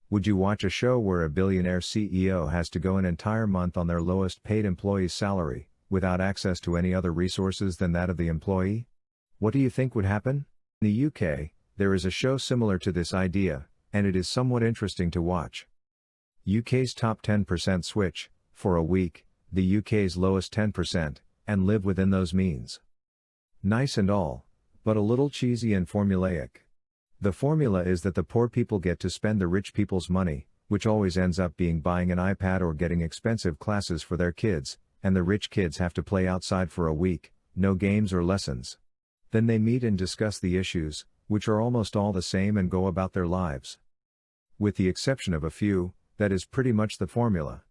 Would you watch a show where a billionaire CEO has to go an entire month on their lowest paid employee's salary, without access to any other resources than that of the employee? What do you think would happen? In the UK, there is a show similar to this idea, and it is somewhat interesting to watch. UK's top 10% switch, for a week, the UK's lowest 10%, and live within those means. Nice and all, but a little cheesy and formulaic. The formula is that the poor people get to spend the rich people's money, which always ends up being buying an iPad or getting expensive classes for their kids, and the rich kids have to play outside for a week, no games or lessons. Then they meet and discuss the issues, which are almost all the same, and go about their lives. With the exception of a few, that is pretty much the formula.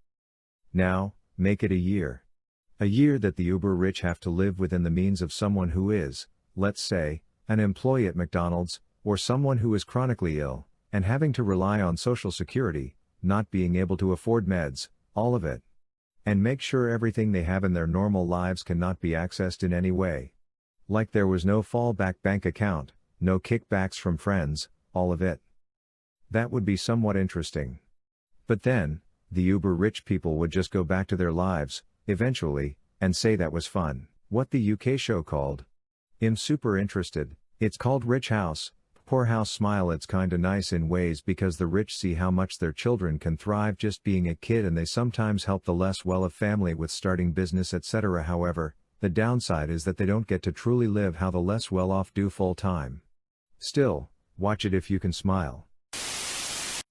Now, make it a year. A year that the uber-rich have to live within the means of someone who is, let's say, an employee at McDonald's, or someone who is chronically ill, and having to rely on Social Security, not being able to afford meds, all of it. And make sure everything they have in their normal lives cannot be accessed in any way. Like there was no fallback bank account, no kickbacks from friends, all of it. That would be somewhat interesting. But then, the uber-rich people would just go back to their lives, eventually, and say that was fun. What the UK show called? I'm super interested. It's called Rich House, Poor House. Smile. It's kinda nice in ways because the rich see how much their children can thrive just being a kid, and they sometimes help the less well-off family with starting business, etc. However, the downside is that they don't get to truly live how the less well-off do full-time. Still, watch it if you can smile.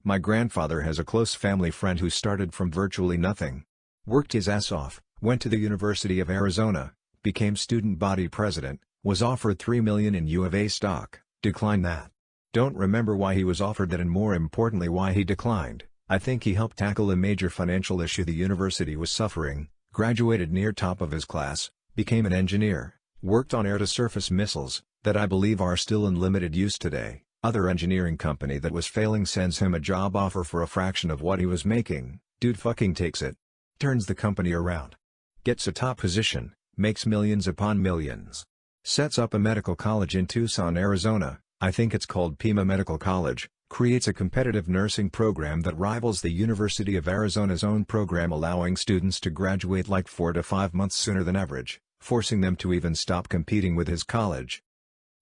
My grandfather has a close family friend who started from virtually nothing. Worked his ass off, went to the University of Arizona, became student body president, was offered $3 million in U of A stock, declined that. Don't remember why he was offered that, and more importantly why he declined. I think he helped tackle a major financial issue the university was suffering, graduated near top of his class, became an engineer, worked on air-to-surface missiles, that I believe are still in limited use today. Other engineering company that was failing sends him a job offer for a fraction of what he was making. Dude fucking takes it. Turns the company around. Gets a top position, makes millions upon millions. Sets up a medical college in Tucson, Arizona, I think it's called Pima Medical College, creates a competitive nursing program that rivals the University of Arizona's own program, allowing students to graduate like 4 to 5 months sooner than average, forcing them to even stop competing with his college.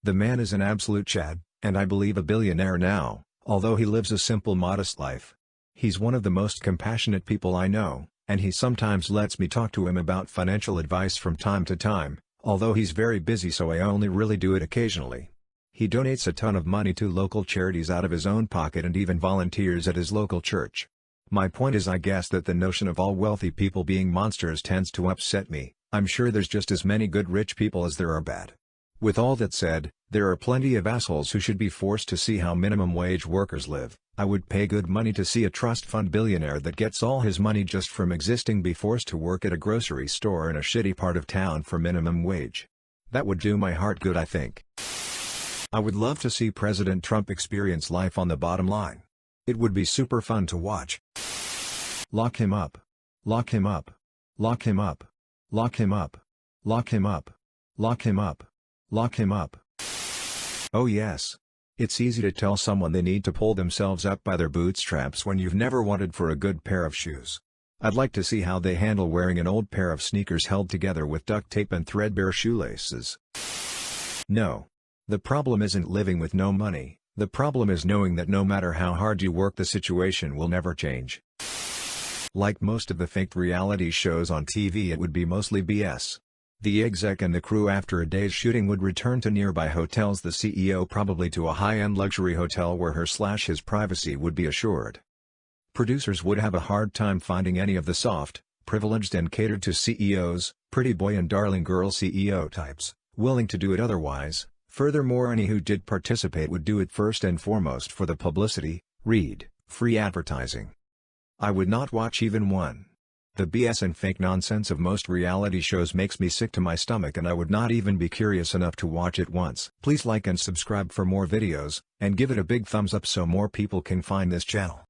The man is an absolute Chad, and I believe a billionaire now, although he lives a simple, modest life. He's one of the most compassionate people I know, and he sometimes lets me talk to him about financial advice from time to time, although he's very busy, so I only really do it occasionally. He donates a ton of money to local charities out of his own pocket and even volunteers at his local church. My point is, I guess that the notion of all wealthy people being monsters tends to upset me. I'm sure there's just as many good rich people as there are bad. With all that said, there are plenty of assholes who should be forced to see how minimum wage workers live. I would pay good money to see a trust fund billionaire that gets all his money just from existing be forced to work at a grocery store in a shitty part of town for minimum wage. That would do my heart good, I think. I would love to see President Trump experience life on the bottom line. It would be super fun to watch. Lock him up. Lock him up. Lock him up. Lock him up. Lock him up. Lock him up. Lock him up. Oh yes. It's easy to tell someone they need to pull themselves up by their bootstraps when you've never wanted for a good pair of shoes. I'd like to see how they handle wearing an old pair of sneakers held together with duct tape and threadbare shoelaces. No. The problem isn't living with no money, the problem is knowing that no matter how hard you work, the situation will never change. Like most of the faked reality shows on TV, it would be mostly BS. The exec and the crew after a day's shooting would return to nearby hotels, the CEO probably to a high-end luxury hotel where her/his privacy would be assured. Producers would have a hard time finding any of the soft, privileged and catered to CEOs, pretty boy and darling girl CEO types, willing to do it otherwise. Furthermore, any who did participate would do it first and foremost for the publicity, read, free advertising. I would not watch even one. The BS and fake nonsense of most reality shows makes me sick to my stomach, and I would not even be curious enough to watch it once. Please like and subscribe for more videos, and give it a big thumbs up so more people can find this channel.